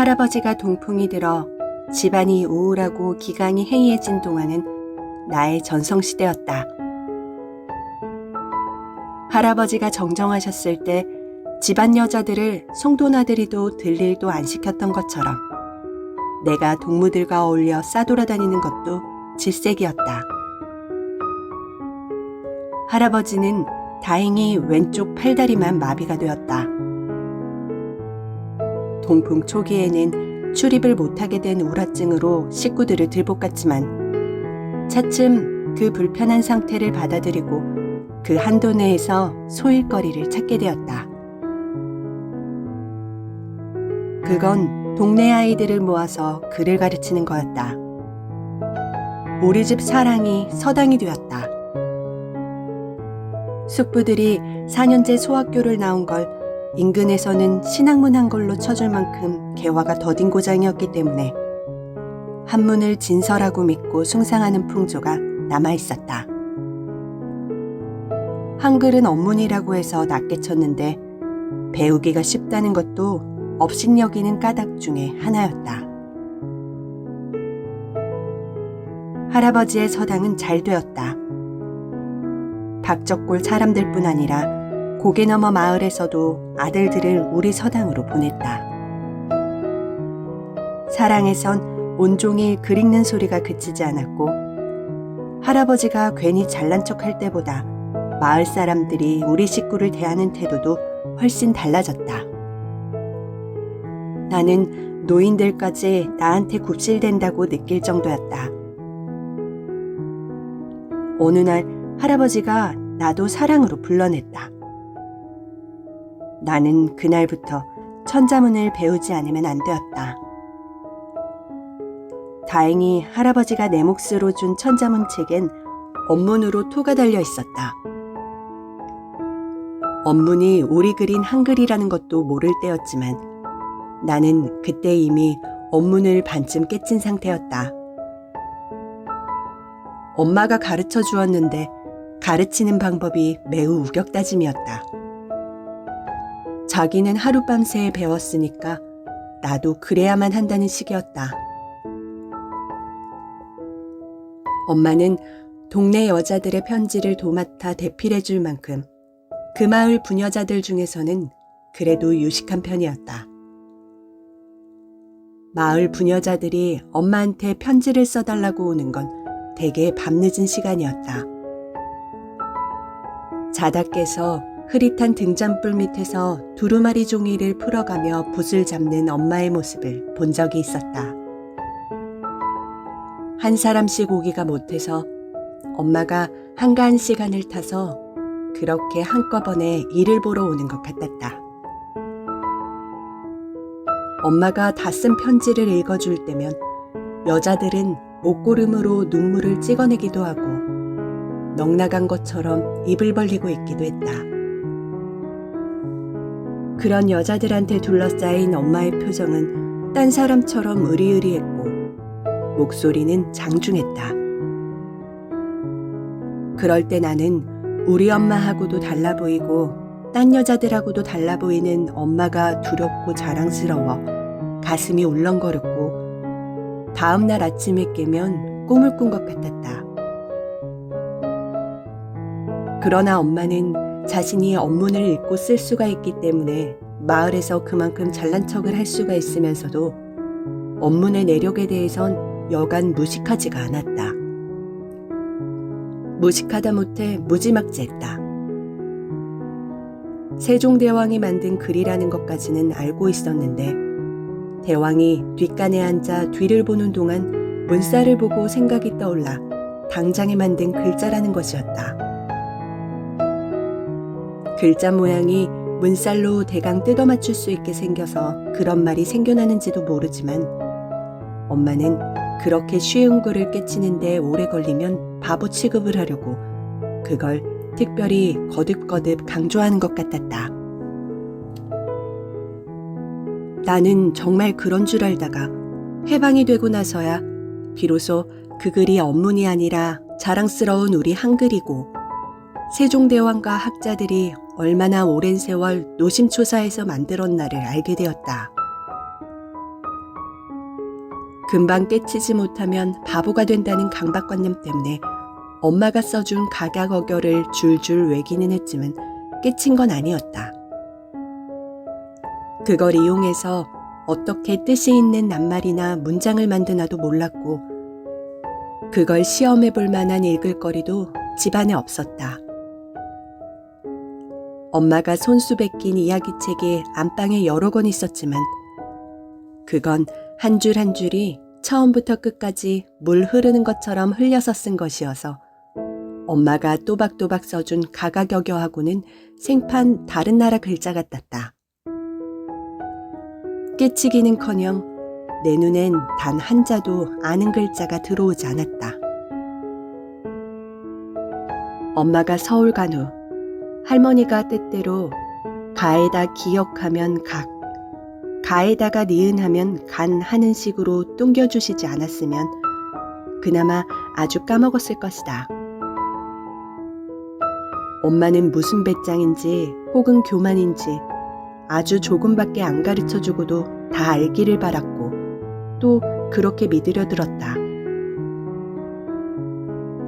할아버지가 동풍이 들어 집안이 우울하고 기강이 해이해진 동안은 나의 전성시대였다. 할아버지가 정정하셨을 때 집안 여자들을 송도나들이도 들일도 안 시켰던 것처럼 내가 동무들과 어울려 싸돌아다니는 것도 질색이었다. 할아버지는 다행히 왼쪽 팔다리만 마비가 되었다. 동풍 초기에는 출입을 못하게 된 우라증으로 식구들을 들볶았지만 차츰 그 불편한 상태를 받아들이고 그 한도 내에서 소일거리를 찾게 되었다. 그건 동네 아이들을 모아서 글을 가르치는 거였다. 우리 집 사랑이 서당이 되었다. 숙부들이 4년제 소학교를 나온 걸 인근에서는 신학문 한 걸로 쳐줄 만큼 개화가 더딘 고장이었기 때문에 한문을 진서라고 믿고 숭상하는 풍조가 남아있었다. 한글은 언문이라고 해서 낮게 쳤는데 배우기가 쉽다는 것도 업신여기는 까닭 중에 하나였다. 할아버지의 서당은 잘 되었다. 박적골 사람들뿐 아니라 고개 너머 마을에서도 아들들을 우리 서당으로 보냈다. 사랑에선 온종일 글 읽는 소리가 그치지 않았고 할아버지가 괜히 잘난 척할 때보다 마을 사람들이 우리 식구를 대하는 태도도 훨씬 달라졌다. 나는 노인들까지 나한테 굽실댄다고 느낄 정도였다. 어느 날 할아버지가 나도 사랑으로 불러냈다. 나는 그날부터 천자문을 배우지 않으면 안 되었다. 다행히 할아버지가 내 몫으로 준 천자문 책엔 언문으로 토가 달려 있었다. 언문이 우리 그린 한글이라는 것도 모를 때였지만 나는 그때 이미 언문을 반쯤 깨친 상태였다. 엄마가 가르쳐 주었는데 가르치는 방법이 매우 우격다짐이었다. 자기는 하룻밤새 배웠으니까 나도 그래야만 한다는 식이었다. 엄마는 동네 여자들의 편지를 도맡아 대필해 줄 만큼 그 마을 부녀자들 중에서는 그래도 유식한 편이었다. 마을 부녀자들이 엄마한테 편지를 써달라고 오는 건 대개 밤늦은 시간이었다. 자다 깨서 흐릿한 등잔불 밑에서 두루마리 종이를 풀어가며 붓을 잡는 엄마의 모습을 본 적이 있었다. 한 사람씩 오기가 못해서 엄마가 한가한 시간을 타서 그렇게 한꺼번에 일을 보러 오는 것 같았다. 엄마가 다 쓴 편지를 읽어줄 때면 여자들은 목고름으로 눈물을 찍어내기도 하고 넋나간 것처럼 입을 벌리고 있기도 했다. 그런 여자들한테 둘러싸인 엄마의 표정은 딴 사람처럼 으리으리했고 목소리는 장중했다. 그럴 때 나는 우리 엄마하고도 달라 보이고 딴 여자들하고도 달라 보이는 엄마가 두렵고 자랑스러워 가슴이 울렁거렸고 다음 날 아침에 깨면 꿈을 꾼 것 같았다. 그러나 엄마는 자신이 언문을 읽고 쓸 수가 있기 때문에 마을에서 그만큼 잘난 척을 할 수가 있으면서도 언문의 내력에 대해선 여간 무식하지가 않았다. 무식하다 못해 무지막지했다. 세종대왕이 만든 글이라는 것까지는 알고 있었는데 대왕이 뒷간에 앉아 뒤를 보는 동안 문살을 보고 생각이 떠올라 당장에 만든 글자라는 것이었다. 글자 모양이 문살로 대강 뜯어 맞출 수 있게 생겨서 그런 말이 생겨나는지도 모르지만 엄마는 그렇게 쉬운 글을 깨치는데 오래 걸리면 바보 취급을 하려고 그걸 특별히 거듭거듭 강조하는 것 같았다. 나는 정말 그런 줄 알다가 해방이 되고 나서야 비로소 그 글이 언문이 아니라 자랑스러운 우리 한글이고 세종대왕과 학자들이 얼마나 오랜 세월 노심초사해서 만들었나를 알게 되었다. 금방 깨치지 못하면 바보가 된다는 강박관념 때문에 엄마가 써준 각약어결을 줄줄 외기는 했지만 깨친 건 아니었다. 그걸 이용해서 어떻게 뜻이 있는 낱말이나 문장을 만드나도 몰랐고 그걸 시험해 볼 만한 읽을거리도 집안에 없었다. 엄마가 손수 베낀 이야기책이 안방에 여러 권 있었지만 그건 한 줄 한 줄이 처음부터 끝까지 물 흐르는 것처럼 흘려서 쓴 것이어서 엄마가 또박또박 써준 가가격여하고는 생판 다른 나라 글자 같았다. 깨치기는커녕 내 눈엔 단 한자도 아는 글자가 들어오지 않았다. 엄마가 서울 간 후 할머니가 때때로 가에다 기역하면 각, 가에다가 니은하면 간 하는 식으로 뚱겨주시지 않았으면 그나마 아주 까먹었을 것이다. 엄마는 무슨 배짱인지 혹은 교만인지 아주 조금밖에 안 가르쳐주고도 다 알기를 바랐고 또 그렇게 믿으려 들었다.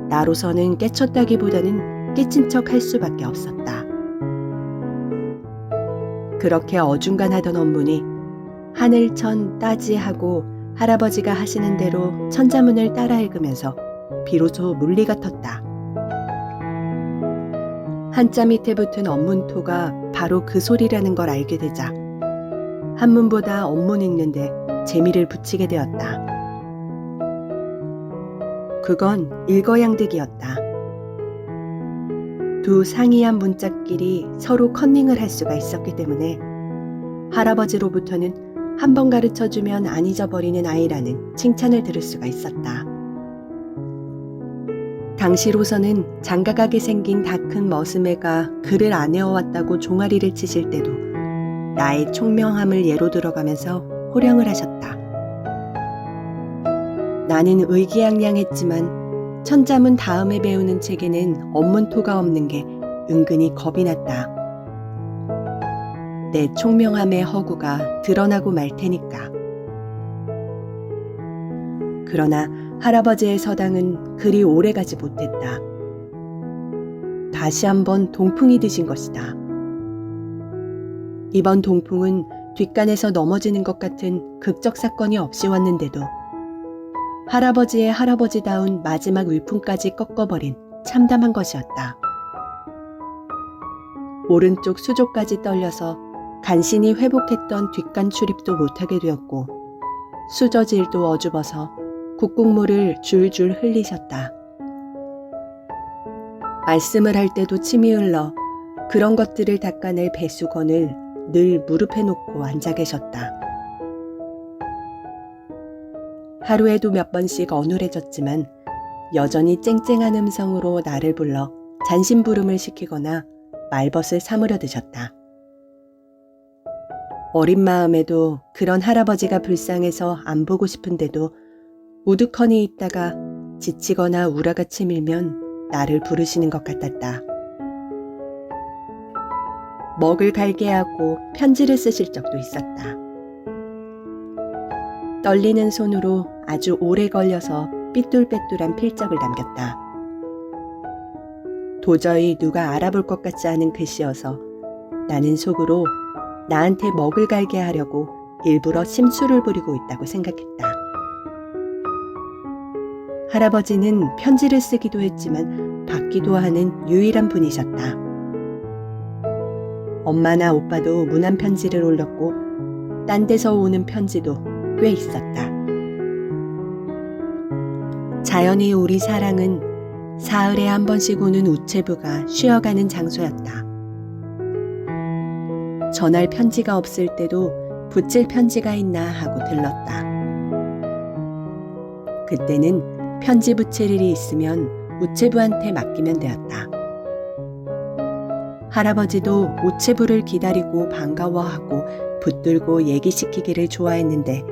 나로서는 깨쳤다기보다는 깨친 척 할 수밖에 없었다. 그렇게 어중간하던 업무니 하늘천 따지하고 할아버지가 하시는 대로 천자문을 따라 읽으면서 비로소 물리가 텄다. 한자 밑에 붙은 언문토가 바로 그 소리라는 걸 알게 되자 한문보다 언문 읽는데 재미를 붙이게 되었다. 그건 일거양득이었다. 두 상이한 문자끼리 서로 컨닝을 할 수가 있었기 때문에 할아버지로부터는 한 번 가르쳐주면 안 잊어버리는 아이라는 칭찬을 들을 수가 있었다. 당시로서는 장가가게 생긴 다 큰 머슴애가 글을 안 외워왔다고 종아리를 치실 때도 나의 총명함을 예로 들어가면서 호령을 하셨다. 나는 의기양양했지만 천자문 다음에 배우는 책에는 언문토가 없는 게 은근히 겁이 났다. 내 총명함의 허구가 드러나고 말 테니까. 그러나 할아버지의 서당은 그리 오래가지 못했다. 다시 한번 동풍이 드신 것이다. 이번 동풍은 뒷간에서 넘어지는 것 같은 극적 사건이 없이 왔는데도 할아버지의 할아버지다운 마지막 위풍까지 꺾어버린 참담한 것이었다. 오른쪽 수족까지 떨려서 간신히 회복했던 뒷간 출입도 못하게 되었고 수저질도 어죽어서 국국물을 줄줄 흘리셨다. 말씀을 할 때도 침이 흘러 그런 것들을 닦아낼 배수건을 늘 무릎에 놓고 앉아 계셨다. 하루에도 몇 번씩 어눌해졌지만 여전히 쨍쨍한 음성으로 나를 불러 잔심부름을 시키거나 말벗을 사무려 드셨다. 어린 마음에도 그런 할아버지가 불쌍해서 안 보고 싶은데도 우두커니 있다가 지치거나 우라가 치밀면 나를 부르시는 것 같았다. 먹을 갈게 하고 편지를 쓰실 적도 있었다. 떨리는 손으로 아주 오래 걸려서 삐뚤빼뚤한 필적을 남겼다. 도저히 누가 알아볼 것 같지 않은 글씨여서 나는 속으로 나한테 먹을 갈게 하려고 일부러 심술을 부리고 있다고 생각했다. 할아버지는 편지를 쓰기도 했지만 받기도 하는 유일한 분이셨다. 엄마나 오빠도 문안 편지를 올렸고 딴 데서 오는 편지도 꽤 있었다. 자연히 우리 사랑은 사흘에 한 번씩 오는 우체부가 쉬어가는 장소였다. 전할 편지가 없을 때도 붙일 편지가 있나 하고 들렀다. 그때는 편지 붙일 일이 있으면 우체부한테 맡기면 되었다. 할아버지도 우체부를 기다리고 반가워하고 붙들고 얘기시키기를 좋아했는데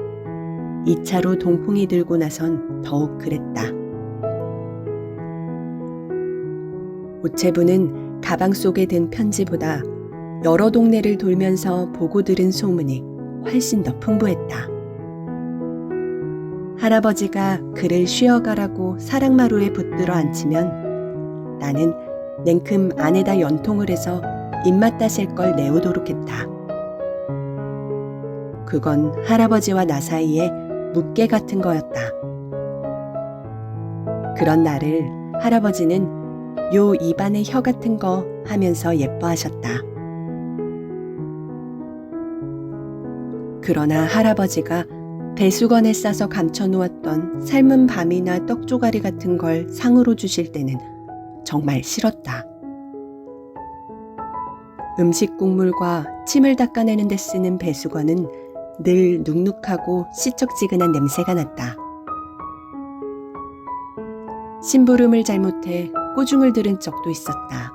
2차로 동풍이 들고 나선 더욱 그랬다. 우체부는 가방 속에 든 편지보다 여러 동네를 돌면서 보고 들은 소문이 훨씬 더 풍부했다. 할아버지가 그를 쉬어가라고 사랑마루에 붙들어 앉히면 나는 냉큼 안에다 연통을 해서 입맛 다실 걸 내오도록 했다. 그건 할아버지와 나 사이에 묵계 같은 거였다. 그런 나를 할아버지는 요 입안에 혀 같은 거 하면서 예뻐하셨다. 그러나 할아버지가 배수건에 싸서 감춰놓았던 삶은 밤이나 떡조가리 같은 걸 상으로 주실 때는 정말 싫었다. 음식 국물과 침을 닦아내는 데 쓰는 배수건은 늘 눅눅하고 시쩍지근한 냄새가 났다. 심부름을 잘못해 꼬중을 들은 적도 있었다.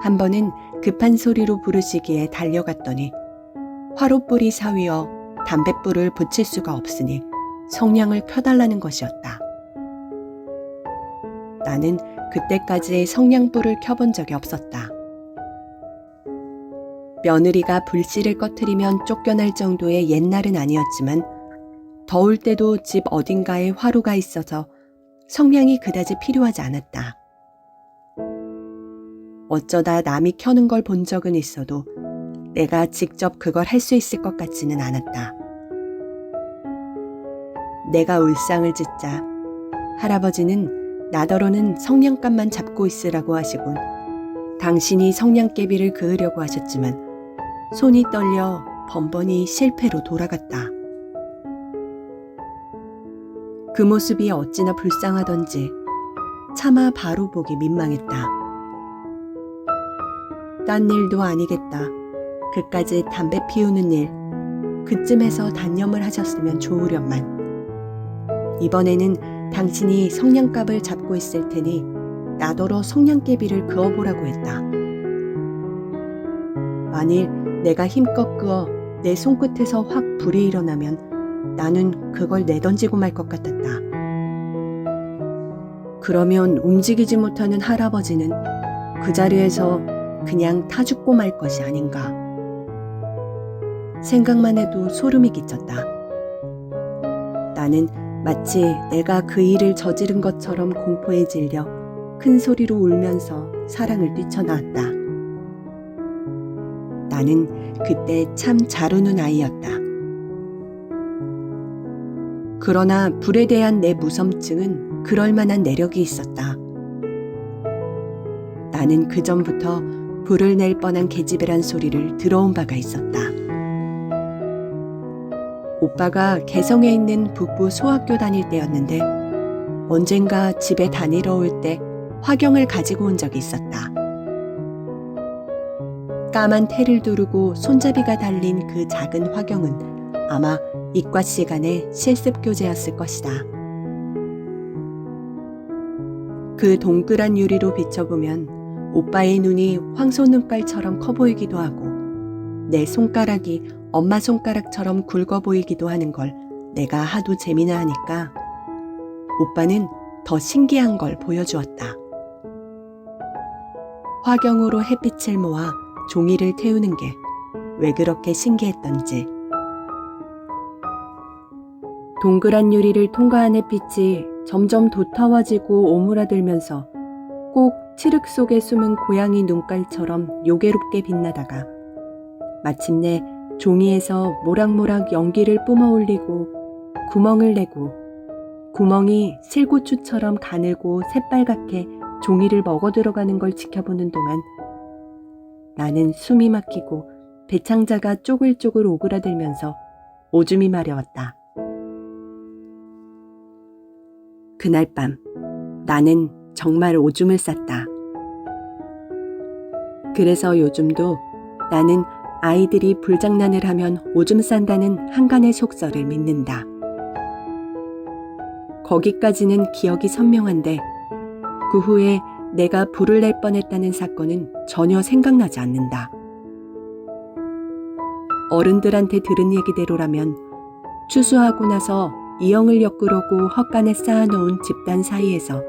한 번은 급한 소리로 부르시기에 달려갔더니 화롯불이 사위어 담뱃불을 붙일 수가 없으니 성냥을 켜달라는 것이었다. 나는 그때까지 성냥불을 켜본 적이 없었다. 며느리가 불씨를 꺼트리면 쫓겨날 정도의 옛날은 아니었지만 더울 때도 집 어딘가에 화로가 있어서 성냥이 그다지 필요하지 않았다. 어쩌다 남이 켜는 걸 본 적은 있어도 내가 직접 그걸 할 수 있을 것 같지는 않았다. 내가 울상을 짓자 할아버지는 나더러는 성냥감만 잡고 있으라고 하시곤 당신이 성냥개비를 그으려고 하셨지만 손이 떨려 번번이 실패로 돌아갔다. 그 모습이 어찌나 불쌍하던지 차마 바로 보기 민망했다. 딴 일도 아니겠다. 그까지 담배 피우는 일, 그쯤에서 단념을 하셨으면 좋으련만. 이번에는 당신이 성냥갑을 잡고 있을 테니 나더러 성냥개비를 그어보라고 했다. 만일 내가 힘껏 그어 내 손끝에서 확 불이 일어나면 나는 그걸 내던지고 말 것 같았다. 그러면 움직이지 못하는 할아버지는 그 자리에서 그냥 타 죽고 말 것이 아닌가. 생각만 해도 소름이 끼쳤다. 나는 마치 내가 그 일을 저지른 것처럼 공포에 질려 큰 소리로 울면서 사랑을 뛰쳐나왔다. 나는 그때 참 잘 우는 아이였다. 그러나 불에 대한 내 무섬증은 그럴 만한 내력이 있었다. 나는 그전부터 불을 낼 뻔한 계집애란 소리를 들어온 바가 있었다. 오빠가 개성에 있는 북부 소학교 다닐 때였는데 언젠가 집에 다니러 올 때 화경을 가지고 온 적이 있었다. 까만 테를 두르고 손잡이가 달린 그 작은 화경은 아마 이과 시간의 실습 교재였을 것이다. 그 동그란 유리로 비춰보면 오빠의 눈이 황소 눈깔처럼 커 보이기도 하고 내 손가락이 엄마 손가락처럼 굵어 보이기도 하는 걸 내가 하도 재미나 하니까 오빠는 더 신기한 걸 보여주었다. 화경으로 햇빛을 모아 종이를 태우는 게 왜 그렇게 신기했던지. 동그란 유리를 통과한 햇빛이 점점 도타와지고 오므라들면서 꼭 칠흑 속에 숨은 고양이 눈깔처럼 요괴롭게 빛나다가 마침내 종이에서 모락모락 연기를 뿜어올리고 구멍을 내고 구멍이 실고추처럼 가늘고 새빨갛게 종이를 먹어 들어가는 걸 지켜보는 동안 나는 숨이 막히고 배창자가 쪼글쪼글 오그라들면서 오줌이 마려웠다. 그날 밤 나는 정말 오줌을 쌌다. 그래서 요즘도 나는 아이들이 불장난을 하면 오줌 싼다는 한간의 속설을 믿는다. 거기까지는 기억이 선명한데 그 후에 내가 불을 낼 뻔했다는 사건은 전혀 생각나지 않는다. 어른들한테 들은 얘기대로라면 추수하고 나서 이영을 엮으려고 헛간에 쌓아놓은 집단 사이에서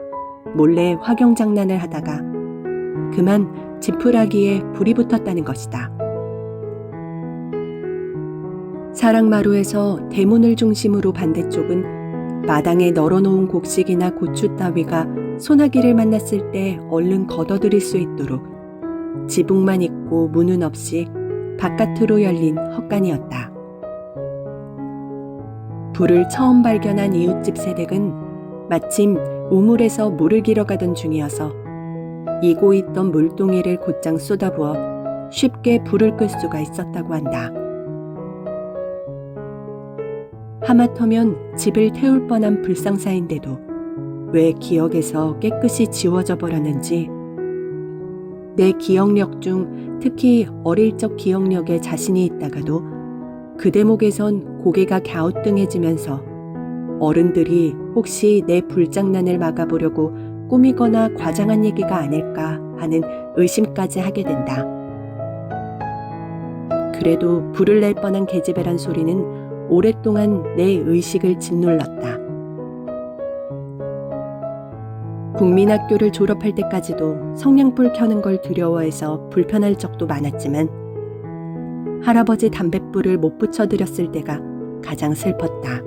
몰래 화경 장난을 하다가 그만 지푸라기에 불이 붙었다는 것이다. 사랑마루에서 대문을 중심으로 반대쪽은 마당에 널어놓은 곡식이나 고추 따위가 소나기를 만났을 때 얼른 걷어들일 수 있도록 지붕만 있고 문은 없이 바깥으로 열린 헛간이었다. 불을 처음 발견한 이웃집 세댁은 마침 우물에서 물을 길어 가던 중이어서 이고 있던 물동이를 곧장 쏟아부어 쉽게 불을 끌 수가 있었다고 한다. 하마터면 집을 태울 뻔한 불상사인데도 왜 기억에서 깨끗이 지워져 버렸는지, 내 기억력 중 특히 어릴 적 기억력에 자신이 있다가도 그 대목에선 고개가 갸우뚱해지면서 어른들이 혹시 내 불장난을 막아보려고 꾸미거나 과장한 얘기가 아닐까 하는 의심까지 하게 된다. 그래도 불을 낼 뻔한 계집애란 소리는 오랫동안 내 의식을 짓눌렀다. 국민학교를 졸업할 때까지도 성냥불 켜는 걸 두려워해서 불편할 적도 많았지만 할아버지 담뱃불을 못 붙여드렸을 때가 가장 슬펐다.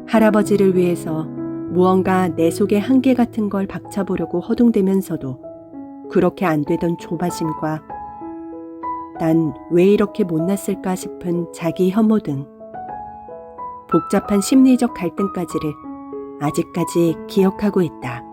할아버지를 위해서 무언가 내 속에 한계 같은 걸 박차보려고 허둥대면서도 그렇게 안 되던 조바심과 난 왜 이렇게 못났을까 싶은 자기 혐오 등 복잡한 심리적 갈등까지를 아직까지 기억하고 있다.